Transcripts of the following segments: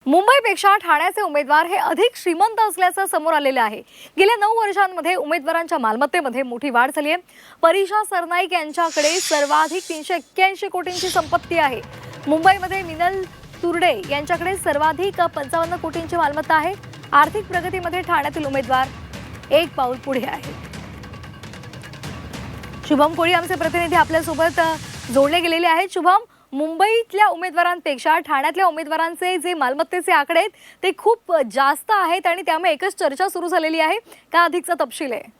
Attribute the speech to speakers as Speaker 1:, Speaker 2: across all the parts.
Speaker 1: मुंबईपेक्षा ठाण्याचे उमेदवार हे अधिक श्रीमंत असल्याचं समोर आलेलं आहे। गेल्या 9 वर्षांमध्ये उमेदवारांच्या मालमत्तेमध्ये मोठी वाढ झाली आहे। परीक्षा सरनाईक यांच्याकडे सर्वाधिक 381 कोटींची संपत्ती आहे। मुंबईमध्ये मिनल तुर्डे यांच्याकडे सर्वाधिक 55 कोटींची मालमत्ता आहे। आर्थिक प्रगतीमध्ये ठाण्यातील उमेदवार एक पाऊल पुढे आहे। शुभम कोळी आमचे प्रतिनिधी आपल्या सोबत जोडले गेलेले आहेत। शुभम, मुंबईतल्या उमेदवारांपेक्षा ठाण्यातल्या उमेदवारांचे जे मालमत्तेचे आकडे आहेत ते खूप जास्त आहेत आणि त्यामुळे एकच चर्चा सुरू झालेली आहे का अधिकचा तपशील आहे?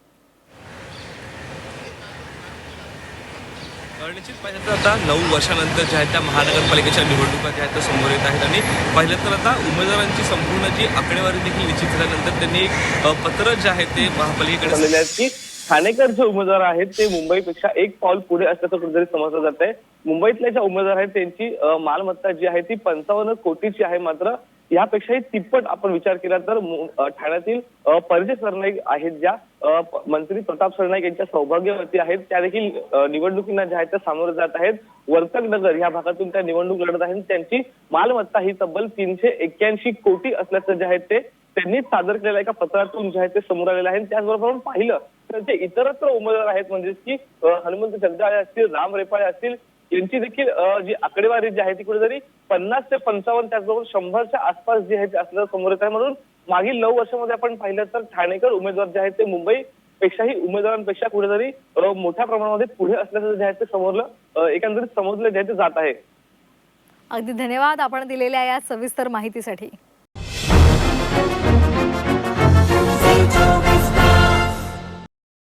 Speaker 2: निश्चित पाहिलं तर आता 9 वर्षानंतर ज्या आहेत त्या महानगरपालिकेच्या निवडणुका ज्या आहेत त्या समोर येत आहेत आणि पाहिलं तर आता उमेदवारांची संपूर्ण जी आकडेवारी देखील निश्चित झाल्यानंतर त्यांनी एक पत्र जे आहे ते महापालिकेकडे
Speaker 3: दिलेले आहेत की ठाणेकर जे उमेदवार आहेत ते मुंबईपेक्षा एक पाऊल पुढे असल्याचं कुठेतरी समजलं जात आहे। मुंबईतले जे उमेदवार आहेत त्यांची मालमत्ता जी आहे ती 55 कोटीची आहे। मात्र यापेक्षाही तिप्पट आपण विचार केला तर ठाण्यातील परिचय सरनाईक आहेत ज्या मंत्री प्रताप सरनाईक यांच्या सौभाग्यवती आहेत त्या देखील निवडणुकींना ज्या आहेत त्या सामोरे जात आहेत। वर्तकनगर या भागातून त्या निवडणूक लढत आहेत। त्यांची मालमत्ता ही तब्बल 381 कोटी असल्याचं जे आहे ते त्यांनी सादर केलेल्या एका पत्रातून जे आहे ते समोर आलेलं आहे। त्याचबरोबर आपण पाहिलं तर जे इतरत्र उमेदवार आहेत म्हणजे की हनुमंत जगदाळे असतील, राम रेपाळे असतील यांची देखील जी आकडेवारी जी आहे ती कुठेतरी 50 ते 55 त्याचबरोबर 100च्या आसपास जी आहे ते असल्याचं समोर येत आहे। म्हणून मागील 9 वर्षामध्ये आपण पाहिलं तर ठाणेकर उमेदवार जे आहेत ते मुंबईपेक्षाही उमेदवारांपेक्षा कुठेतरी मोठ्या प्रमाणामध्ये पुढे असल्याचं जे आहे ते समोरलं एकंदरीत समजलं जे आहे ते जात आहे।
Speaker 1: अगदी धन्यवाद आपण दिलेल्या या सविस्तर माहितीसाठी।